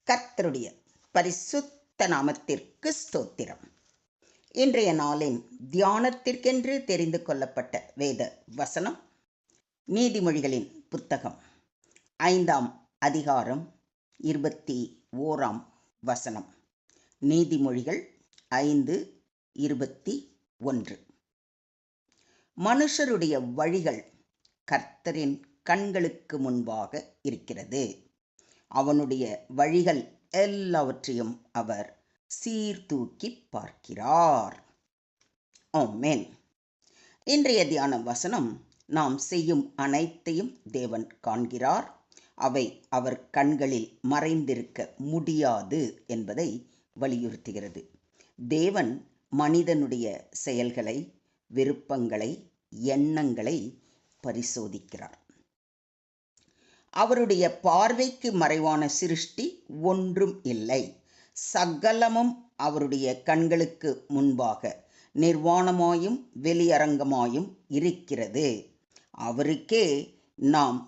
கர்த்தருடைய பரிசுத்த நாமத்திற்கு ஸ்தோத்திரம். இன்றைய நாளின் தியானத்திற்கென்று தெரிந்து கொள்ளப்பட்ட வேத வசனம் நீதிமொழிகளின் புத்தகம் 5ஆம் அதிகாரம் 21ஆம் வசனம். நீதிமொழிகள் 5:21. மனுஷருடைய வழிகள் கர்த்தரின் கண்களுக்கு முன்பாக இருக்கிறது. அவனுடைய வழிகள் எல்லாவற்றையும் அவர் சீர்தூக்கி பார்க்கிறார். ஆமென். இன்றைய தியான வசனம், நாம் செய்யும் அனைத்தையும் தேவன் காண்கிறார், அவை அவர் கண்களில் மறைந்திருக்க முடியாது என்பதை வலியுறுத்துகிறது. தேவன் மனிதனுடைய செயல்களை, விருப்பங்களை, எண்ணங்களை பரிசோதிக்கிறார். அவருடைய பார்வைக்கு மறைவான சிருஷ்டி ஒன்றும் இல்லை. சகலமும் அவருடைய கண்களுக்கு முன்பாக நிர்வாணமாயும் வெளியரங்கமாயும் இருக்கிறது. அவருக்கே நாம்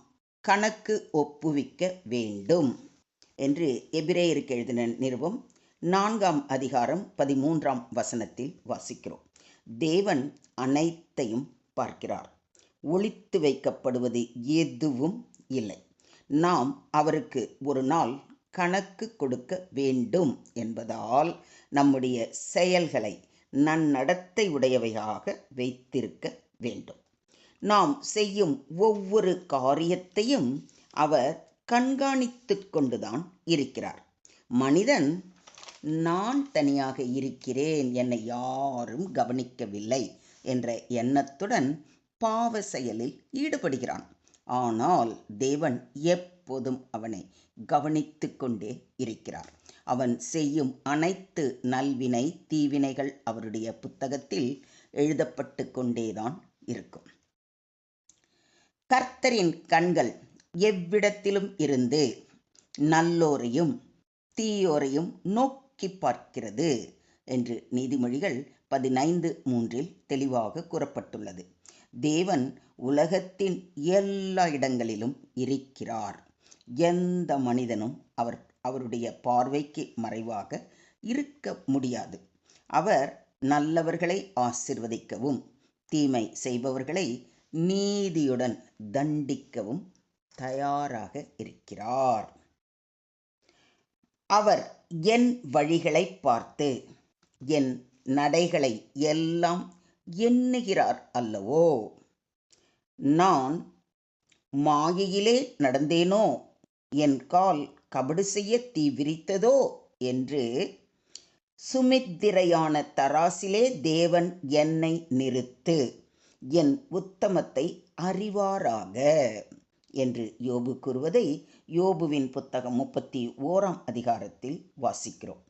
கணக்கு ஒப்புவிக்க வேண்டும் என்று எபிரேயருக்கு எழுதின நிருபம் 4ஆம் அதிகாரம் 13ஆம் வசனத்தில் வாசிக்கிறோம். தேவன் அனைத்தையும் பார்க்கிறார். ஒளித்து வைக்கப்படுவது எதுவும் இல்லை. நாம் அவருக்கு ஒரு நாள் கணக்கு கொடுக்க வேண்டும் என்பதால் நம்முடைய செயல்களை நன்னடத்தை உடையவையாக வைத்திருக்க வேண்டும். நாம் செய்யும் ஒவ்வொரு காரியத்தையும் அவர் கண்காணித்து கொண்டுதான் இருக்கிறார். மனிதன் நான் தனியாக இருக்கிறேன், என்னை யாரும் கவனிக்கவில்லை என்ற எண்ணத்துடன் பாவ செயலில் ஈடுபடுகிறான். ஆனால் தேவன் எப்போதும் அவனை கவனித்து கொண்டே இருக்கிறார். அவன் செய்யும் அனைத்து நல்வினை தீவினைகள் அவருடைய புத்தகத்தில் எழுதப்பட்டு கொண்டேதான் இருக்கும். கர்த்தரின் கண்கள் எவ்விடத்திலும் இருந்து நல்லோரையும் தீயோரையும் நோக்கி பார்க்கிறது என்று நீதிமொழிகள் 15:3 தெளிவாக கூறப்பட்டுள்ளது. தேவன் உலகத்தின் எல்லா இடங்களிலும் இருக்கிறார். எந்த மனிதனும் அவருடைய பார்வைக்கு மறைவாக இருக்க முடியாது. அவர் நல்லவர்களை ஆசீர்வதிக்கவும் தீமை செய்பவர்களை நீதியுடன் தண்டிக்கவும் தயாராக இருக்கிறார். அவர் என் வழிகளை பார்த்து என் நடைகளை எல்லாம் எண்ணுகிறார் அல்லவோ. நான் மாயையிலே நடந்தேனோ, என் கால் கபடு செய்ய தீ விரித்ததோ என்று சுமித்திரையான தராசிலே தேவன் என்னை நிறுத்து, என் உத்தமத்தை அறிவாராக என்று யோபு கூறுவதை யோபுவின் புத்தகம் 31ஆம் அதிகாரத்தில் வாசிக்கிறோம்.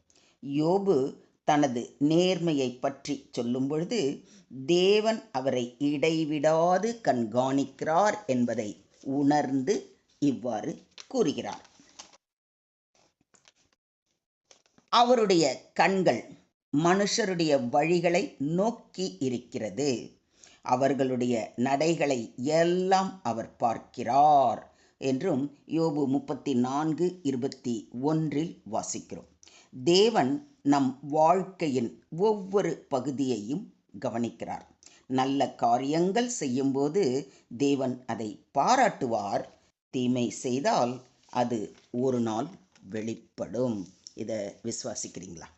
யோபு தனது நேர்மையை பற்றி சொல்லும் பொழுது தேவன் அவரை இடைவிடாது கண்காணிக்கிறார் என்பதை உணர்ந்து இவ்வாறு கூறுகிறார். அவருடைய கண்கள் மனுஷருடைய வழிகளை நோக்கி இருக்கிறது. அவர்களுடைய நடைகளை எல்லாம் அவர் பார்க்கிறார் என்றும் யோபு 34:21 வாசிக்கிறோம். தேவன் நம் வாழ்க்கையின் ஒவ்வொரு பகுதியையும் கவனிக்கிறார். நல்ல காரியங்கள் செய்யும்போது தேவன் அதை பாராட்டுவார். தீமை செய்தால் அது ஒரு நாள் வெளிப்படும். இதை விசுவாசிக்கிறீங்களா?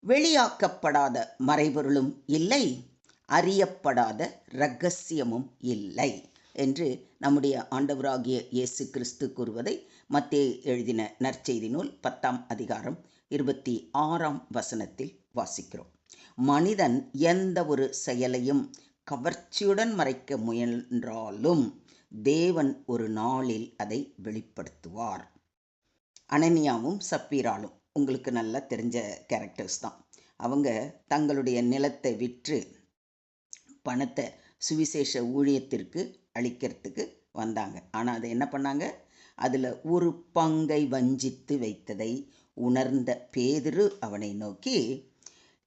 வெளியாக்கப்படாத மறைபொருளும் இல்லை, அறியப்படாத இரகசியமும் இல்லை என்று நம்முடைய ஆண்டவராகிய இயேசு கிறிஸ்து கூறுவதை மத்தேயு எழுதின நற்செய்தி நூல் 10ஆம் அதிகாரம் 26ஆம் வசனத்தில் வாசிக்கிறோம். மனிதன் எந்த ஒரு செயலையும் கவர்ச்சியுடன் மறைக்க முயன்றாலும் தேவன் ஒரு நாளில் அதை வெளிப்படுத்துவார். அனனியாவும் சப்பீராலும் உங்களுக்கு நல்லா தெரிஞ்ச கேரக்டர்ஸ் தான். அவங்க தங்களுடைய நிலத்தை விற்று பணத்தை சுவிசேஷ ஊழியத்திற்கு அளிக்கிறதுக்கு வந்தாங்க. ஆனால் அதை என்ன பண்ணாங்க? அதில் ஒரு பங்கை வஞ்சித்து வைத்ததை உணர்ந்த பேதுரு அவனை நோக்கி,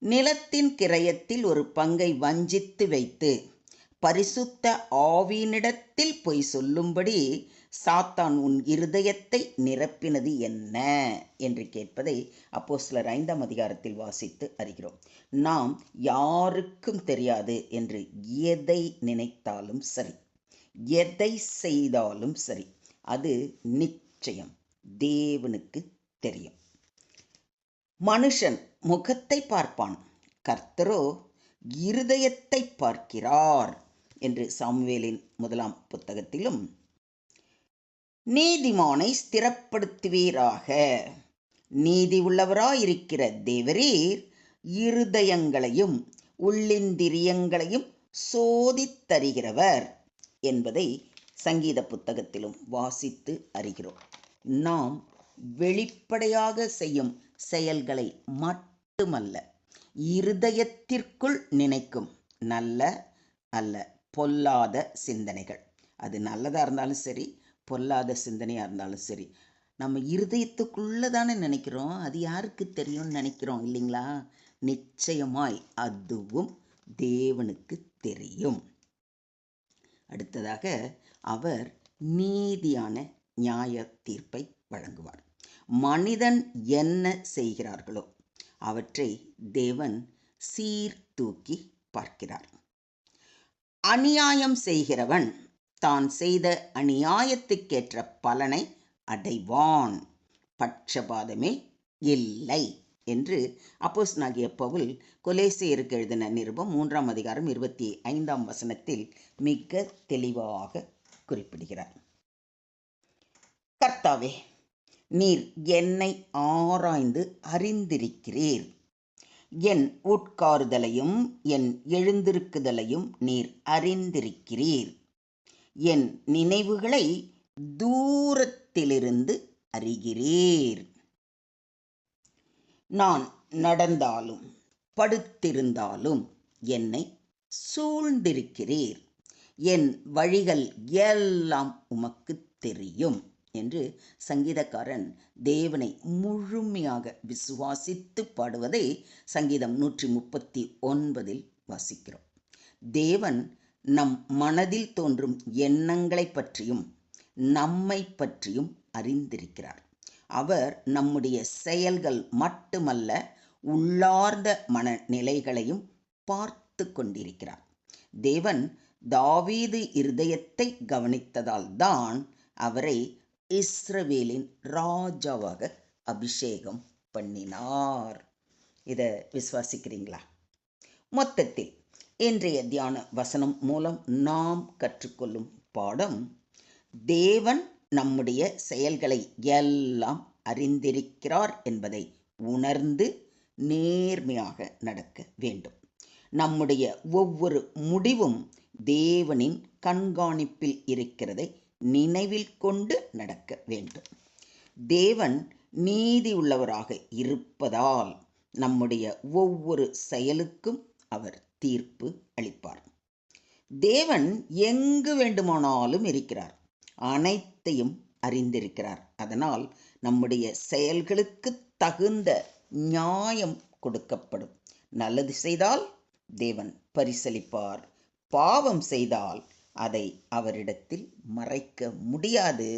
நிலத்தின் கிரயத்தில் ஒரு பங்கை வஞ்சித்து வைத்து பரிசுத்த ஆவியினிடத்தில் பொய் சொல்லும்படி சாத்தான் உன் இருதயத்தை நிரப்பினது என்ன என்று கேட்பதை அப்போஸ்தலர் 5ஆம் அதிகாரத்தில் வாசித்து அறிகிறோம். நாம் யாருக்கும் தெரியாது என்று எதை நினைத்தாலும் சரி, எதை செய்தாலும் சரி, அது நிச்சயம் தேவனுக்கு தெரியும். மனுஷன் முகத்தை பார்ப்பான், கர்த்தரோ இருதயத்தை பார்க்கிறார் என்று சாமுவேலின் 1ஆம் புத்தகத்திலும், நீதிமானை ஸ்திரப்படுத்துவீராக, நீதி உள்ளவராயிருக்கிற தேவரீர் இருதயங்களையும் உள்ளிந்திரியங்களையும் சோதித்தறிகிறவர் என்பதை சங்கீத புத்தகத்திலும் வாசித்து அறிகிறோம். நாம் வெளிப்படையாக செய்யும் செயல்களை மட்டுமல்ல, இருதயத்திற்குள் நினைக்கும் நல்ல அல்ல பொல்லாத சிந்தனைகள், அது நல்லதாக இருந்தாலும் சரி, பொல்லாத சிந்தனையாக இருந்தாலும் சரி, நம்ம இருதயத்துக்குள்ளே தானே நினைக்கிறோம். அது யாருக்கு தெரியும்னு நினைக்கிறோம் இல்லைங்களா? நிச்சயமாய் அதுவும் தேவனுக்கு தெரியும். அடுத்ததாக, அவர் நீதியான நியாய தீர்ப்பை வழங்குவார். மனிதன் என்ன செய்கிறார்களோ அவற்றை தேவன் சீர்தூக்கி பார்க்கிறார். அநியாயம் செய்கிறவன் தான் செய்த அநியாயத்துக்கேற்ற பலனை அடைவான், பட்சபாதமே இல்லை என்று அப்போஸ்தலனாகிய பவுல் கொலோசியருக்கு எழுதின நிருபம் 3ஆம் அதிகாரம் 25ஆம் வசனத்தில் மிக தெளிவாக குறிப்பிடுகிறார். கர்த்தாவே, நீர் என்னை ஆராய்ந்து அறிந்திருக்கிறீர், என் உட்காருதலையும் என் எழுந்திருக்குதலையும் நீர் அறிந்திருக்கிறீர், என் நினைவுகளை தூரத்திலிருந்து அறிகிறீர். நான் நடந்தாலும் படுத்திருந்தாலும் என்னை சூழ்ந்திருக்கிறீர், என் வழிகள் எல்லாம் உமக்கு தெரியும் என்று சங்கீதக்காரன் தேவனை முழுமையாக விசுவாசித்து பாடுவதை சங்கீதம் 139 வாசிக்கிறோம். தேவன் நம் மனதில் தோன்றும் எண்ணங்களை பற்றியும் நம்மை பற்றியும் அறிந்திருக்கிறார். அவர் நம்முடைய செயல்கள் மட்டுமல்ல, உள்ளார்ந்த மனநிலைகளையும் பார்த்து கொண்டிருக்கிறார். தேவன் தாவீது இருதயத்தை கவனித்ததால் தான் அவரை இஸ்ரவேலின் ராஜாவாக அபிஷேகம் பண்ணினார். இதை விசுவாசிக்கிறீங்களா? மொத்தத்தில் இன்றைய தியான வசனம் மூலம் நாம் கற்றுக்கொள்ளும் பாடம், தேவன் நம்முடைய செயல்களை எல்லாம் அறிந்திருக்கிறார் என்பதை உணர்ந்து நேர்மையாக நடக்க வேண்டும். நம்முடைய ஒவ்வொரு முடிவும் தேவனின் கண்காணிப்பில் இருக்கிறதை நினைவில் கொண்டு நடக்க வேண்டும். தேவன் நீதி உள்ளவராக இருப்பதால் நம்முடைய ஒவ்வொரு செயலுக்கும் அவர் தீர்ப்பு அளிப்பார். தேவன் எங்கு வேண்டுமானாலும் இருக்கிறார், அனைத்தையும் அறிந்திருக்கிறார். அதனால் நம்முடைய செயல்களுக்கு தகுந்த நியாயம் கொடுக்கப்படும். நல்லது செய்தால் தேவன் பரிசளிப்பார், பாவம் செய்தால் அதை அவரிடத்தில் மறைக்க முடியாது,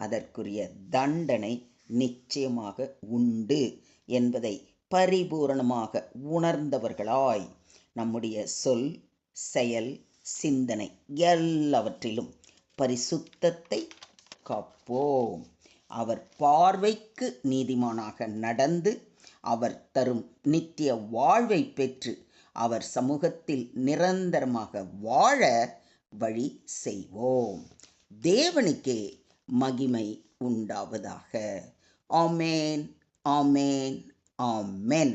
அதற்குரிய தண்டனை நிச்சயமாக உண்டு என்பதை பரிபூரணமாக உணர்ந்தவர்களாய் நம்முடைய சொல், செயல், சிந்தனை எல்லாவற்றிலும் பரிசுத்தத்தை காப்போம். அவர் பார்வைக்கு நீதிமானாக நடந்து அவர் தரும் நித்திய வாழ்வை பெற்று அவர் சமூகத்தில் நிரந்தரமாக வாழ வழி செய்வோம். தேவனுக்கே மகிமை உண்டாவதாக. ஆமேன், ஆமேன், ஆமென்.